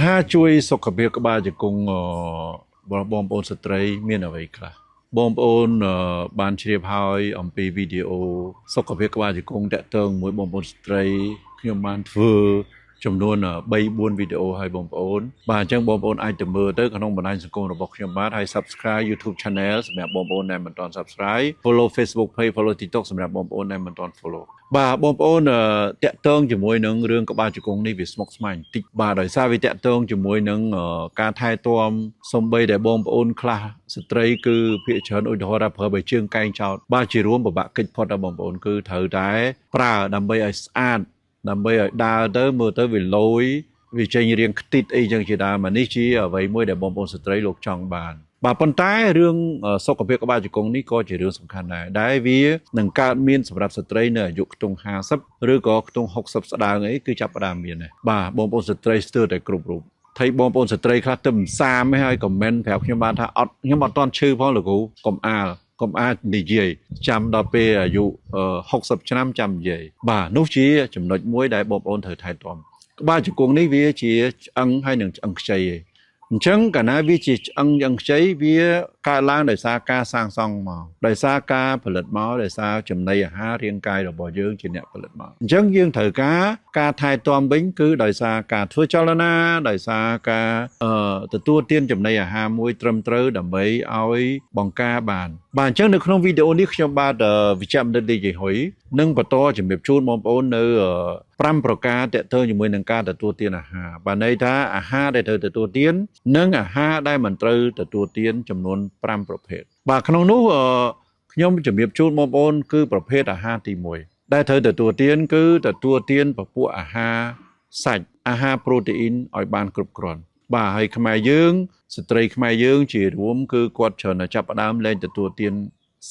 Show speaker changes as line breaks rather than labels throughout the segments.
ហាជួយសុខភាពក្បាលជង្គង់បងប្អូនស្ត្រីមានអ្វីខ្លះបងប្អូនបានជ្រាបហើយអំពីវីដេអូសុខភាពក្បាលជង្គង់តាក់ទងមួយបងប្អូនស្ត្រីខ្ញុំបានធ្វើចំនួន3-4វីដេអូឲ្យបងប្អូនបាទអញ្ចឹងបងប្អូនអាចទៅមើលទៅក្នុងបណ្ដាញសង្គមរបស់ខ្ញុំបាទហើយ Subscribe YouTube Channel សម្រាប់បងប្អូនដែលមិនទាន់ Subscribe Follow Facebook Page Follow TikTok សម្រាប់បងប្អូនដែលមិនទាន់ Follow បាទបងប្អូនតាក់ទងជាមួយនឹងរឿងក្បាលជង្គង់នេះវាស្មុគស្មាញតិចបាទដោយសារវាតាក់ទងជាមួយនឹងការថែទាំសំបីដែលបងប្អូនខ្លះស្ត្រីគឺភាគច្រើនឧទាហរណ៍ថាប្រើបើជើងកែងចោតបាទជារួមពិបាកកិច្ចផុតដល់បងប្អូនគឺត្រូវតែប្រើដើម្បីឲ្យស្អាតដើម្បីឲ្យដើរទៅមើលទៅវាលយវាចេញរៀងខ្ទីតអីចឹងជាដើមនេះជាអ្វីមួយដែលបងប្អូនស្ត្រីលោកចង់បានបាទប៉ុន្តែរឿងសុខភាពក្បាលជង្គង់នេះក៏ជារឿងសំខាន់ដែរដែលវានឹងកើតមានសម្រាប់ស្ត្រីនៅអាយុខ្ទង់50ឬក៏ខ្ទង់60ស្ដើងអីគឺចាប់ផ្ដើមមានដែរបាទបងប្អូនស្ត្រីស្ទើរតែគ្រប់រូបថៃបងប្អូនស្ត្រីខ្លះទៅសាមឲ្យខមមិនប្រាប់ខ្ញុំបានថាខ្ញុំអត់ទាន់ឈឺផងលោកគ្រូកុំអាចនិយាយចាំដល់ពេលអាយុ60ឆ្នាំចាំនិយាយបាទនោះជាចំណុចមួយដែលបងប្អូនត្រូវថែទាំក្បាលជង្គង់នេះវាជាឆ្អឹងហើយនឹងឆ្អឹងខ្ចីឯងអញ្ចឹងកាលណាវាជាឆ្អឹងយ៉ាងខ្ចីវាកើតឡើងដោយសារការសាងសង់មកដោយសារការផលិតមកដោយសារចំណីអាហាររាងកាយរបស់យើងជាអ្នកផលិតមកអញ្ចឹងយើងត្រូវការថែទាំវិញគឺដោយសារការធ្វើចលនាដោយសារការទទួលទានចំណីអាហារមួយត្រឹមត្រូវដើម្បីឲ្យបង្ការបានបាទអញ្ចឹងនៅក្នុងវីដេអូនេះខ្ញុំបាទវិជ្ជបណ្ឌិតឌីជេហ៊ុយនឹងបន្តជំរាបជូនបងប្អូននៅ5ប្រការតេតើជាមួយនឹងការទទួលទានអាហារបាទន័យថាអាហារដែលត្រូវទទួលទាននិងអាហារដែលមិនត្រូវទទួលទានចំនួន5ប្រភេទបាទក្នុងនោះខ្ញុំជំរាបជូនបងប្អូនគឺប្រភេទអាហារទី1ដែលត្រូវទទួលទានគឺទទួលទានពពួកអាហារសាច់អាហារប្រូតេអ៊ីនឲ្យបានគ្រប់គ្រាន់បាទហើយខ្មែរយើងស្ត្រីខ្មែរយើងជារួមគឺគាត់ច្រើនតែចាប់ផ្ដើមលែងទទួលទាន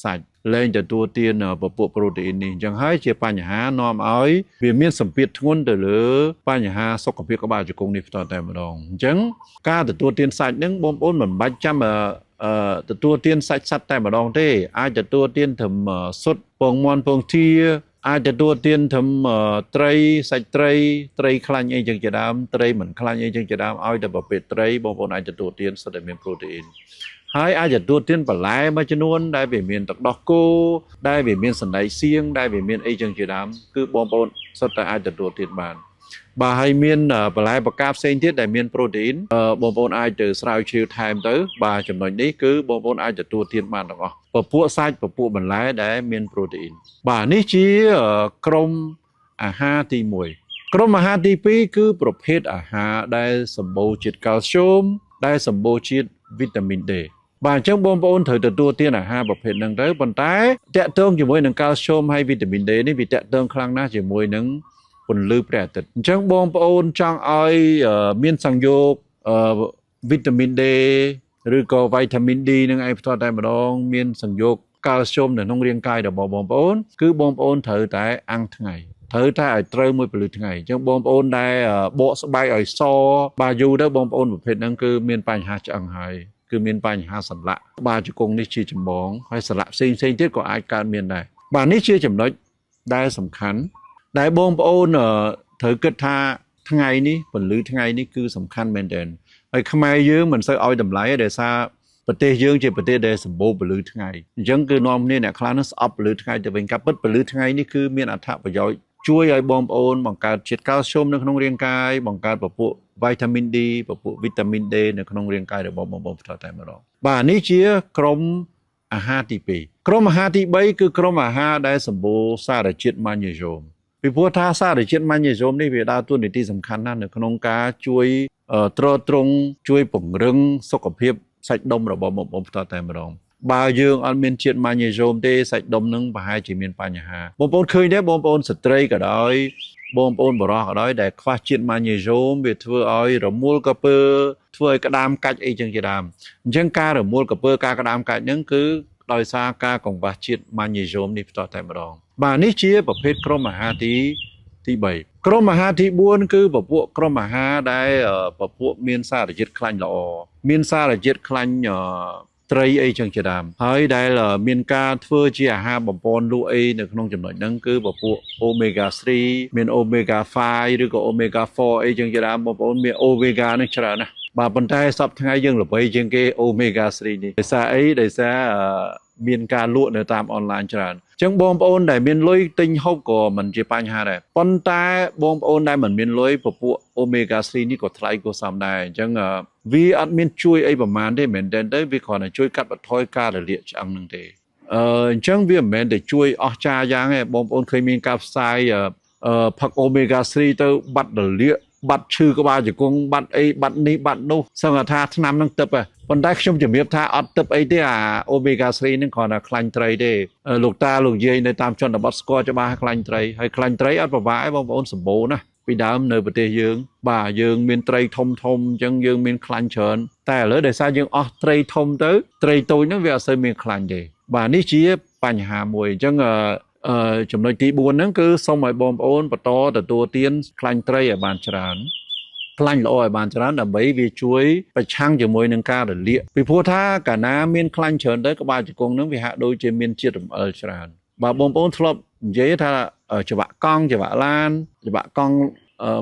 សាច់លែងទទួលទានពពួកប្រូតេអ៊ីននេះអញ្ចឹងហើយជាបញ្ហានាំឲ្យវាមានសម្ពាធធ្ងន់ទៅលើបញ្ហាសុខភាពក្បាលជង្គង់នេះផ្ទាល់តែម្ដងអញ្ចឹងការទទួលទានសាច់នឹងបងប្អូនមិនបាច់ចាំទទួលទានសាច់សត្វតែម្ដងទេអាចទទួលទានត្រឹមសុទ្ធពងមាន់ពងទាអាចទទួលទានត្រឹមត្រីសាច់ត្រីខ្លាញ់អីចឹងជាដើមត្រីមិនខ្លាញ់អីចឹងជាដើមឲ្យតែប្រភេទត្រីបងប្អូនអាចទទួលទានសុទ្ធតែមានប្រូតេអ៊ីនហើយអាចទទួលទានបន្លែមួយចំនួនដែលវាមានទឹកដោះគោដែលវាមានសណ្តែកសៀងដែលវាមានអីចឹងជាដើមគឺបងប្អូនសុទ្ធតែអាចទទួលទានបានបាទហើយមានបន្លែបកាផ្សេងទៀតដែលមានប្រូតេអ៊ីនបងប្អូនអាចទៅស្រាវជ្រាវថែមទៅបាទចំណុចនេះគឺបងប្អូនអាចទទួលទានបានទាំងអស់ពពួកសាច់ពពួកបន្លែដែលមានប្រូតេអ៊ីនបាទនេះជាក្រុមអាហារទី1ក្រុមអាហារទី2គឺប្រភេទអាហារដែលសម្បូរជាតិកាល់ស្យូមដែលសម្បូរជាតិវីតាមីន Dបាទអញ្ចឹងបងប្អូនត្រូវទទួលទានអាហារប្រភេទហ្នឹងទៅប៉ុន្តែតាក់ទងជាមួយនឹងកាល់ស្យូមហើយវីតាមីន D នេះវាតាក់ទងខ្លាំងណាស់ជាមួយនឹងពន្លឺព្រះអាទិត្យអញ្ចឹងបងប្អូនចង់ឲ្យមានសង្យោគវីតាមីន D ឬក៏វីតាមីន D នឹងឯងផ្ទាល់តែម្ដងមានសង្យោគកាល់ស្យូមនៅក្នុងរាងកាយរបស់បងប្អូនគឺបងប្អូនត្រូវតែអាំងថ្ងៃត្រូវតែឲ្យត្រូវមួយពលឺថ្ងៃអញ្ចឹងបងប្អូនដែលបកស្បែកឲ្យសបាទយូរទៅបងប្អូនប្រភេទហ្នឹងគឺមានបញ្ហាឆ្អឹងហើយគឺមានបញ្ហាសន្លាក់ក្បាលជង្គង់នេះជាចម្បងហើយសន្លាក់ផ្សេងទៀតក៏អាចកើតមានដែរបាទនេះជាចំណុចដែលសំខាន់ដែលបងប្អូនត្រូវគិតថាថ្ងៃនេះពន្លឺថ្ងៃនេះគឺសំខាន់មែនទែនហើយខ្មែរយើងមិនសូវឲ្យតម្លៃទេដោយសារប្រទេសយើងជាប្រទេសដែលសម្បូរពន្លឺថ្ងៃអញ្ចឹងគឺនាំគ្នាអ្នកខ្លះនឹងស្អប់ពន្លឺថ្ងៃទៅវិញការពិតពន្លឺថ្ងៃនេះគឺមានអត្ថប្រយោជន៍ជួយឲ្យបងប្អូនបង្កើតជាតិកាល់ស្យូមនៅក្នុងរាងកាយបង្កើតពពួកវីតាមីន D ពពួកវីតាមីន D នៅក្នុងរាងកាយរបស់បងប្អូនផ្ទាល់តែម្ដងបាទនេះជាក្រុមអាហារទី2ក្រុមអាហារទី3គឺក្រុមអាហារដែលសម្បូរសារជាតិម៉ាញ៉េស្យូមពីព្រោះថាសារជាតិម៉ាញ៉េស្យូមនេះវាដើរតួនាទីសំខាន់ណាស់នៅក្នុងការជួយទ្រទ្រង់ជួយពង្រឹងសុខភាពសាច់ដុំរបស់បងប្អូនផ្ទាល់តែម្ដងបើយើងអត់មានជាតិម៉ាញ៉េស្យូមទេសាច់ដុំនឹងប្រហែលជាមានបញ្ហាបងប្អូនឃើញទេបងប្អូនស្ត្រីក៏ដោយបងប្អូនបុរសក៏ដោយដែលខ្វះជាតិម៉ាញ៉េស្យូមវាធ្វើឲ្យរមួលក្រពើធ្វើឲ្យក្តាមកាច់អីចឹងជាដើមអញ្ចឹងការរមួលក្រពើការក្តាមកាច់ហ្នឹងគឺដោយសារការកង្វះជាតិម៉ាញ៉េស្យូមនេះផ្ទាល់តែម្ដងបាទនេះជាប្រភេទក្រុមអាហារទី3ក្រុមអាហារទី4គឺពពួកក្រុមអាហារដែលពពួកមានសារជាតិខ្លាញ់ល្អមានសារជាតិខ្លាញ់ ត្រីអីចឹងជាដើមហើយដែលមានការធ្វើជាអាហារបំពន់លក់អីនៅក្នុងចំណុចហ្នឹងគឺពពួក omega 3មាន omega 5ឬក៏ omega 4អីចឹងជាដើមបងប្អូនមាន omega ហ្នឹងច្រើនណាស់បាទប៉ុន្តែសពថ្ងៃយើងល្បីជាងគេ omega 3នេះដោយសារអីដោយសារមានការលក់នៅតាមអនឡាញច្រើនអញ្ចឹងបងប្អូនដែលមានលុយទិញហូបក៏មិនជាបញ្ហាដែរប៉ុន្តែបងប្អូនដែលមិនមានលុយពពួក omega 3នេះក៏ថ្លៃគួរសមដែរអញ្ចឹងវាអត់មានជួយអីប្រហែលទេមែនទេទៅវាគ្រាន់តែជួយកាត់បន្ថយការរលាកឆ្អឹងហ្នឹងទេអញ្ចឹងវាមិនមែនតែជួយអស្ចារ្យយ៉ាងទេបងប្អូនឃើញមានការផ្សាយផឹក omega 3ទៅបាត់រលាកបាត់ឈឺក្បាលជង្គង់បាត់អីបាត់នេះបាត់នោះសឹងថាឆ្នាំហ្នឹងទឹកប៉ុន្តែខ្ញុំជំរាបថាអត់ទឹកអីទេអា omega 3ហ្នឹងគ្រាន់តែខ្លាញ់ត្រីទេលោកតាលោកយាយនៅតាមជនបទស្គាល់ច្បាស់ខ្លាញ់ត្រីហើយខ្លាញ់ត្រីអត់ពិបាកទេបងប្អូនសម្បូរណាស់ពីដើមនៅប្រទេសយើងបាទយើងមានត្រីធំធំអញ្ចឹងយើងមានខ្លាញ់ច្រើនតែឥឡូវដោយសារយើងអស់ត្រីធំទៅត្រីតូចហ្នឹងវាអត់សូវមានខ្លាញ់ទេបាទនេះជាបញ្ហាមួយអញ្ចឹងចំណុចទី4ហ្នឹងគឺសូមឲ្យបងប្អូនបន្តទទួលទានខ្លាញ់ត្រីឲ្យបានច្រើនខ្លាញ់ល្អឲ្យបានច្រើនដើម្បីវាជួយប្រឆាំងជាមួយនឹងការរលាកពីព្រោះថាកាលណាមានខ្លាញ់ច្រើនទៅក្បាលជង្គង់ហ្នឹងវាហាក់ដូចជាមានជាតិរំអិលច្រើនបាទបងប្អូនធ្លាប់និយាយថាច្បាក់កង់ច្បាក់ឡានច្បាក់កង់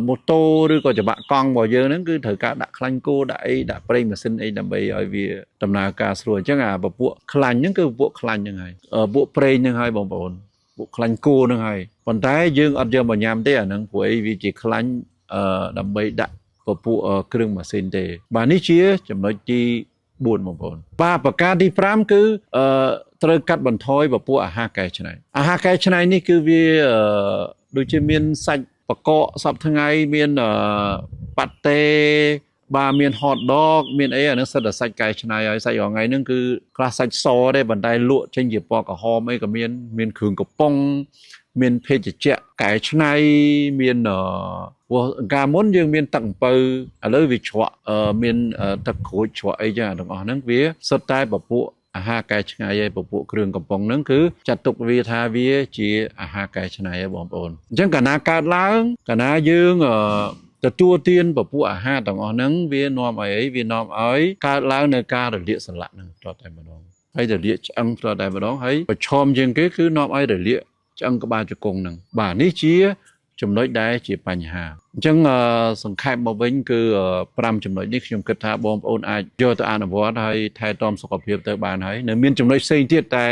ម៉ូតូឬក៏ច្បាក់កង់របស់យើងហ្នឹងគឺត្រូវការដាក់ខ្លាញ់គោដាក់អីដាក់ប្រេងម៉ាស៊ីនអីដើម្បីឲ្យវាដំណើរការស្រួលអញ្ចឹងពពួកខ្លាញ់ហ្នឹងគឺពពួកខ្លាញ់ហ្នឹងហើយពួកប្រេងហ្នឹងហើយបងប្អូនពួកខ្លាញ់គោហ្នឹងហើយប៉ុន្តែយើងអត់យកមកញ៉ាំទេអាហ្នឹងព្រោះអីវាជាខ្លាញ់ដើម្បីដាក់ពពួកគ្រឿងម៉ាស៊ីនទេបាទនេះជាចំណុចទី4បងប្អូនបាទប្រការទី5គឺត្រូវកាត់បន្ថយពពួកអាហារកែច្នៃអាហារកែច្នៃនេះគឺវាដូចជាមានសាច់បកកសពថ្ងៃមានប៉ាតេបាទមាន hot dog មានអីអានឹងសិតតែសាច់កែច្នៃហើយសាច់រងថ្ងៃហ្នឹងគឺខ្លះសាច់សទេប៉ុន្តែលក់ចេញជាពណ៌ក្រហមអីក៏មានគ្រឿងកំប៉ុងមានភេសជ្ជៈកែច្នៃមានកាលមុនយើងមានទឹកអំពៅឥឡូវវាច្រកមានទឹកក្រូចច្រកអីចឹងទាំងអស់ហ្នឹងវាសុទ្ធតែពពួកអាហារកែច្នៃហើយពពួកគ្រឿងកំប៉ុងហ្នឹងគឺចាត់ទុកវាថាវាជាអាហារកែច្នៃហើយបងប្អូនអញ្ចឹងកាលណាកើតឡើងកាលណាយើងទទួលទានពពួកអាហារទាំងអស់ហ្នឹងវានាំឲ្យវានាំឲ្យកើតឡើងនៅការរលាកសន្លាក់ហ្នឹងតតែម្ដងហើយរលាកឆ្អឹងតតែម្ដងហើយប្រឈមជាងគេគឺនាំឲ្យរលាកឆ្អឹងក្បាលជង្គង់ហ្នឹងបាទនេះជាចំណុចដែលជាបញ្ហាអញ្ចឹងសង្ខេបមកវិញគឺ5ចំណុចនេះខ្ញុំគិតថាបងប្អូនអាចយកទៅអនុវត្តហើយថែទាំសុខភាពទៅបានហើយនៅមានចំណុចផ្សេងទៀតតែ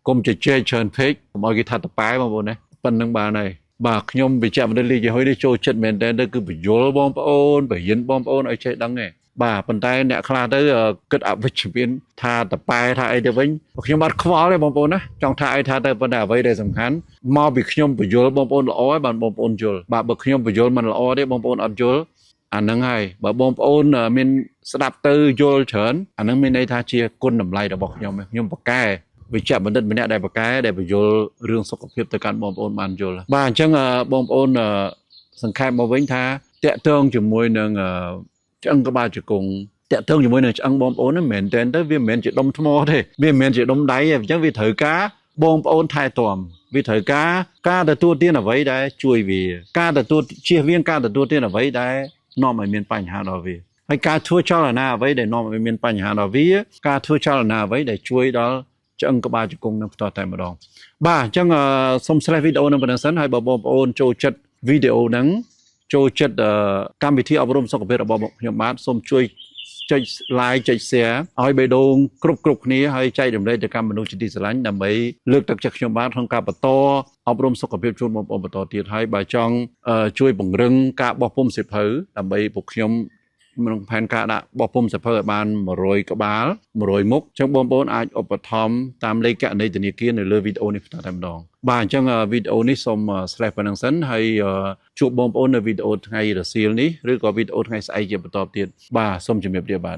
កុំជជែកច្រើនពេកកុំឲ្យគេថាតប៉ែបងប្អូនណាប៉ុណ្្នឹងបានហើយបាទខ្ញុំវិជ្ជបណ្ឌិតលីយហុយនេះចូលចិត្តមែនតើគឺបញ្យលបងប្អូនបរិញ្ញាបងប្អូនឲ្យចេះដឹងឯងបាទប៉ុន្តែអ្នកខ្លះទៅគិតអវិជ្ជមានថាតប៉ែថាអីទៅវិញខ្ញុំអត់ខ្វល់ទេបងប្អូនណាចង់ថាអីថាទៅប៉ុន្តែអ្វីដែលសំខាន់មកពីខ្ញុំបញ្យលបងប្អូនល្អហើយបានបងប្អូនយល់បាទបើខ្ញុំបញ្យលមិនល្អទេបងប្អូនអត់យល់អាហ្នឹងហើយបើបងប្អូនមានស្ដាប់ទៅយល់ច្រើនអាហ្នឹងមានន័យថាជាគុណតម្លៃរបស់ខ្ញុំប្រកែវិជ្ជបណ្ឌិតម្នាក់ដែលប្រកែដែលបញ្យលរឿងសុខភាពទៅកាន់បងប្អូនបានយល់បាទអញ្ចឹងបងប្អូនសង្ខេបមកវិញថាតាក់ទងជាមួយនឹងឆ្អឹងក្បាលជង្គង់តាក់ទងជាមួយនឹងឆ្អឹងបងប្អូនហ្នឹងមិនមែនទៅវាមិនមែនជាដុំថ្មទេវាមិនមែនជាដុំដៃទេអញ្ចឹងវាត្រូវការបងប្អូនថែទាំវាត្រូវការទទួលទានអ្វីដែលជួយវាការទទួលជៀសវាងការទទួលទានអ្វីដែលនាំឲ្យមានបញ្ហាដល់វាហើយការធ្វើចលនាអ្វីដែលនាំឲ្យមានបញ្ហាដល់វាការធ្វើចលនាអ្វីដែលជួយដល់ឆ្អឹងក្បាលជង្គង់នឹងផ្ទាល់តែម្ដងបាទអញ្ចឹងសូម share វីដេអូនឹងប៉ុណ្ណឹងសិនហើយបើបងប្អូនចូលចិត្តវីដេអូហ្នឹងចូលចិត្តកម្មវិធីអប់រំសុខភាពរបស់ខ្ញុំបាទសូមជួយចុច like ចុច share ឲ្យបេះដូងគ្រប់គ្នាហើយចែករំលែកទៅកាន់មនុស្សជាទីស្រឡាញ់ដើម្បីលើកទឹកចិត្តខ្ញុំបាទក្នុងការបន្តអប់រំសុខភាពជូនបងប្អូនបន្តទៀតហើយបើចង់ជួយពង្រឹងការបោះពុម្ពសៀវភៅដើម្បីពួកខ្ញុំក្នុងផែនការដាក់បោះពុម្ពសៀវភៅឲ្យបាន100ក្បាល100មុខអញ្ចឹងបងប្អូនអាចឧបត្ថម្ភតាមលេខគណនីធនាគារនៅលើវីដេអូនេះតែម្ដងបាទអញ្ចឹងវីដេអូនេះសូម slash ប៉ុណ្ណឹងសិនហើយជួបបងប្អូននៅវីដេអូថ្ងៃរសៀលនេះឬក៏វីដេអូថ្ងៃស្អែកជាបន្តទៀតបាទសូមជម្រាបលាបាទ